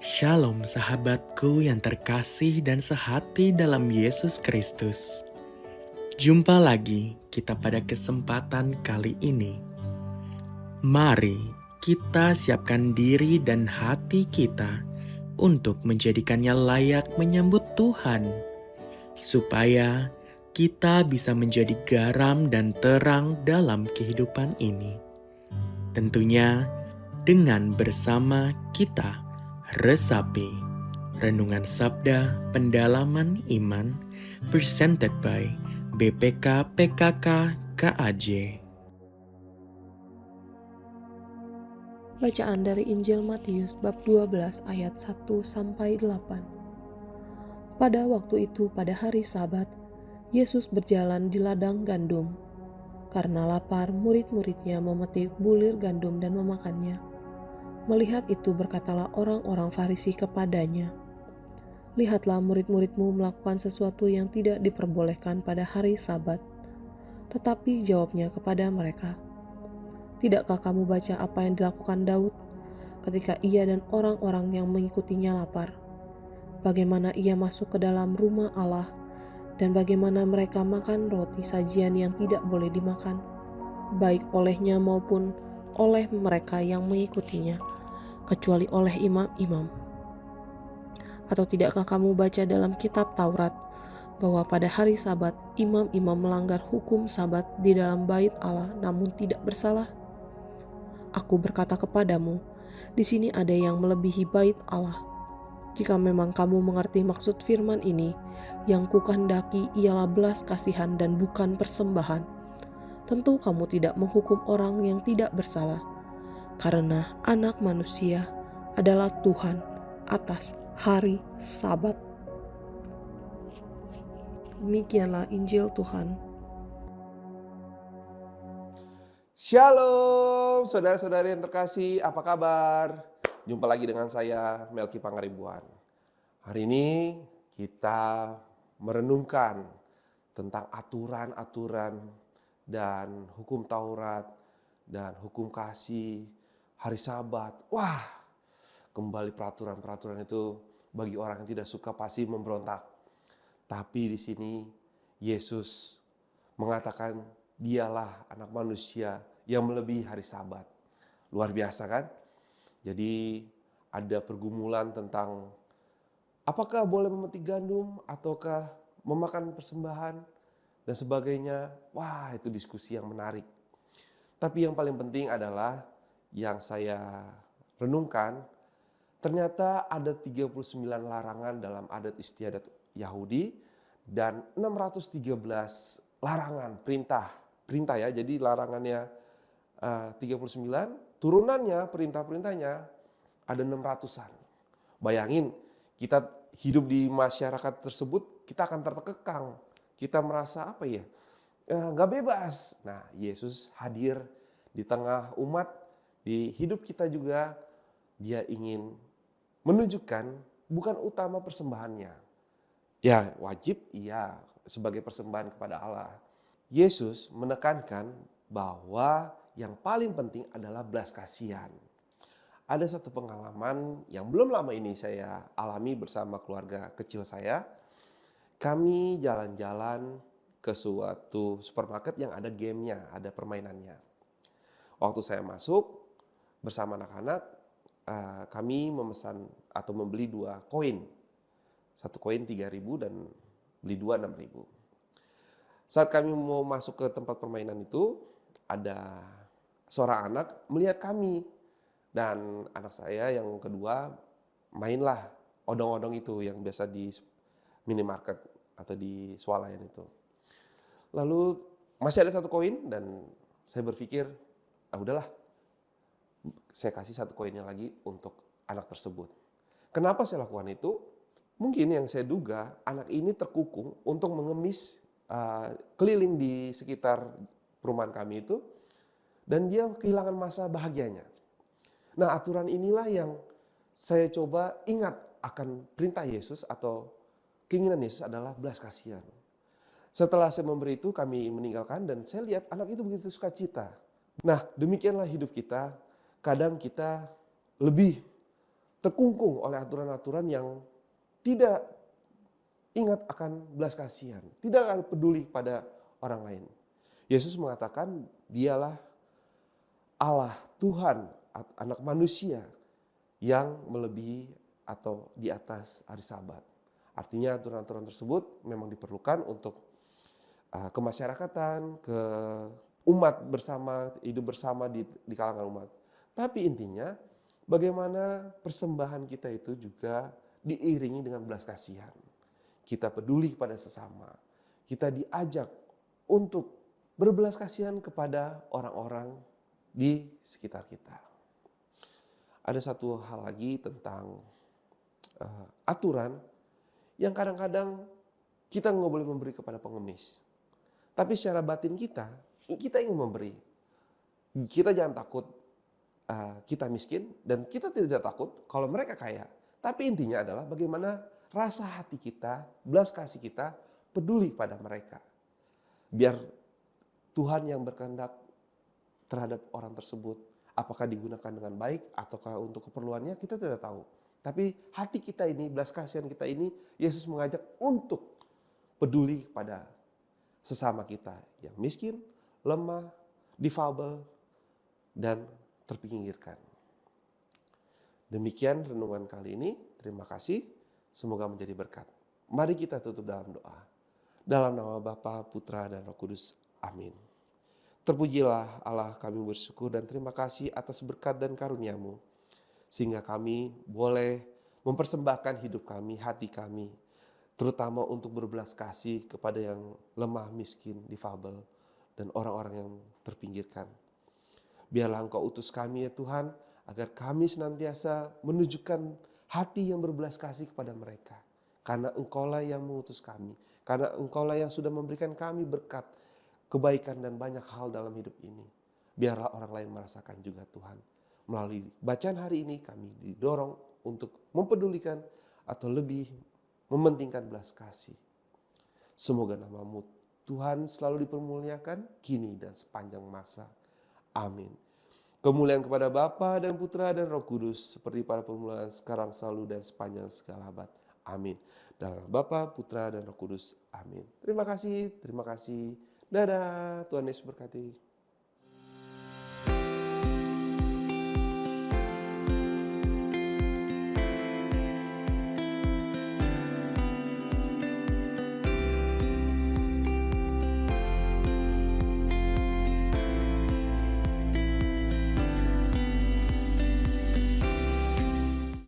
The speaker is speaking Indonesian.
Shalom sahabatku yang terkasih dan sehati dalam Yesus Kristus. Jumpa lagi kita pada kesempatan kali ini. Mari kita siapkan diri dan hati kita untuk menjadikannya layak menyambut Tuhan. Supaya kita bisa menjadi garam dan terang dalam kehidupan ini. Tentunya dengan bersama kita resapi Renungan Sabda Pendalaman Iman presented by BPK PKK KAJ. Bacaan dari Injil Matius bab 12 ayat 1 sampai 8. Pada waktu itu pada hari Sabat, Yesus berjalan di ladang gandum. Karena lapar, murid-muridnya memetik bulir gandum dan memakannya. Melihat itu berkatalah orang-orang Farisi kepadanya, "Lihatlah murid-muridmu melakukan sesuatu yang tidak diperbolehkan pada hari Sabat." Tetapi jawabnya kepada mereka, "Tidakkah kamu baca apa yang dilakukan Daud ketika ia dan orang-orang yang mengikutinya lapar? Bagaimana ia masuk ke dalam rumah Allah dan bagaimana mereka makan roti sajian yang tidak boleh dimakan, baik olehnya maupun oleh mereka yang mengikutinya, kecuali oleh imam-imam. Atau tidakkah kamu baca dalam kitab Taurat bahwa pada hari Sabat imam-imam melanggar hukum Sabat di dalam bait Allah namun tidak bersalah? Aku berkata kepadamu, di sini ada yang melebihi bait Allah. Jika memang kamu mengerti maksud firman ini, yang kukehendaki ialah belas kasihan dan bukan persembahan, tentu kamu tidak menghukum orang yang tidak bersalah, karena Anak Manusia adalah Tuhan atas hari Sabat." Demikianlah Injil Tuhan. Shalom saudara-saudari yang terkasih, apa kabar? Jumpa lagi dengan saya Melki Pangaribuan. Hari ini kita merenungkan tentang aturan-aturan dan hukum Taurat dan hukum kasih, hari Sabat. Wah, kembali peraturan-peraturan itu bagi orang yang tidak suka pasti memberontak. Tapi di sini Yesus mengatakan dialah Anak Manusia yang melebihi hari Sabat. Luar biasa kan? Jadi ada pergumulan tentang apakah boleh memetik gandum ataukah memakan persembahan dan sebagainya. Wah, itu diskusi yang menarik. Tapi yang paling penting adalah yang saya renungkan, ternyata ada 39 larangan dalam adat istiadat Yahudi dan 613 larangan, perintah ya. Jadi larangannya 39, turunannya perintah-perintahnya ada 600-an. Bayangin, kita hidup di masyarakat tersebut, kita akan terkekang. Kita merasa apa ya? Nggak bebas. Nah, Yesus hadir di tengah umat, di hidup kita juga. Dia ingin menunjukkan bukan utama persembahannya. Ya, wajib iya sebagai persembahan kepada Allah. Yesus menekankan bahwa yang paling penting adalah belas kasihan. Ada satu pengalaman yang belum lama ini saya alami bersama keluarga kecil saya. Kami jalan-jalan ke suatu supermarket yang ada gamenya, ada permainannya. Waktu saya masuk bersama anak-anak, kami memesan atau membeli 2 koin. 1 koin 3.000 dan beli 2 6.000. Saat kami mau masuk ke tempat permainan itu, ada seorang anak melihat kami. Dan anak saya yang kedua mainlah odong-odong itu yang biasa di minimarket atau di swalayan itu. Lalu masih ada 1 koin dan saya berpikir, udahlah, saya kasih 1 koinnya lagi untuk anak tersebut. Kenapa saya lakukan itu? Mungkin yang saya duga anak ini terkukung untuk mengemis keliling di sekitar perumahan kami itu, dan dia kehilangan masa bahagianya. Nah, aturan inilah yang saya coba ingat akan perintah Yesus atau keinginan Yesus adalah belas kasihan. Setelah saya memberi itu, kami meninggalkan dan saya lihat anak itu begitu sukacita. Nah, demikianlah hidup kita. Kadang kita lebih terkungkung oleh aturan-aturan yang tidak ingat akan belas kasihan, tidak akan peduli pada orang lain. Yesus mengatakan dialah Allah, Tuhan, anak manusia yang melebihi atau di atas hari Sabat. Artinya aturan-aturan tersebut memang diperlukan untuk kemasyarakatan, ke umat bersama, hidup bersama di kalangan umat. Tapi intinya bagaimana persembahan kita itu juga diiringi dengan belas kasihan. Kita peduli kepada sesama. Kita diajak untuk berbelas kasihan kepada orang-orang di sekitar kita. Ada satu hal lagi tentang aturan yang kadang-kadang kita nggak boleh memberi kepada pengemis. Tapi secara batin kita ingin memberi. Kita jangan takut kita miskin dan kita tidak takut kalau mereka kaya. Tapi intinya adalah bagaimana rasa hati kita, belas kasih kita peduli pada mereka. Biar Tuhan yang berkehendak terhadap orang tersebut, apakah digunakan dengan baik ataukah untuk keperluannya, kita tidak tahu. Tapi hati kita ini, belas kasihan kita ini, Yesus mengajak untuk peduli pada sesama kita yang miskin, lemah, difabel, dan terpinggirkan. Demikian renungan kali ini. Terima kasih. Semoga menjadi berkat. Mari kita tutup dalam doa. Dalam nama Bapa, Putra, dan Roh Kudus. Amin. Terpujilah Allah, kami bersyukur dan terima kasih atas berkat dan karunia-Mu. Sehingga kami boleh mempersembahkan hidup kami, hati kami. Terutama untuk berbelas kasih kepada yang lemah, miskin, difabel, dan orang-orang yang terpinggirkan. Biarlah Engkau utus kami ya Tuhan, agar kami senantiasa menunjukkan hati yang berbelas kasih kepada mereka. Karena Engkaulah yang mengutus kami. Karena Engkaulah yang sudah memberikan kami berkat, kebaikan dan banyak hal dalam hidup ini. Biarlah orang lain merasakan juga Tuhan. Melalui bacaan hari ini kami didorong untuk mempedulikan atau lebih mementingkan belas kasih. Semoga nama-Mu Tuhan selalu dipermuliakan kini dan sepanjang masa. Amin. Kemuliaan kepada Bapa dan Putra dan Roh Kudus seperti pada permulaan sekarang selalu dan sepanjang segala abad. Amin. Dalam nama Bapa, Putra dan Roh Kudus. Amin. Terima kasih. Dadah. Tuhan Yesus berkati.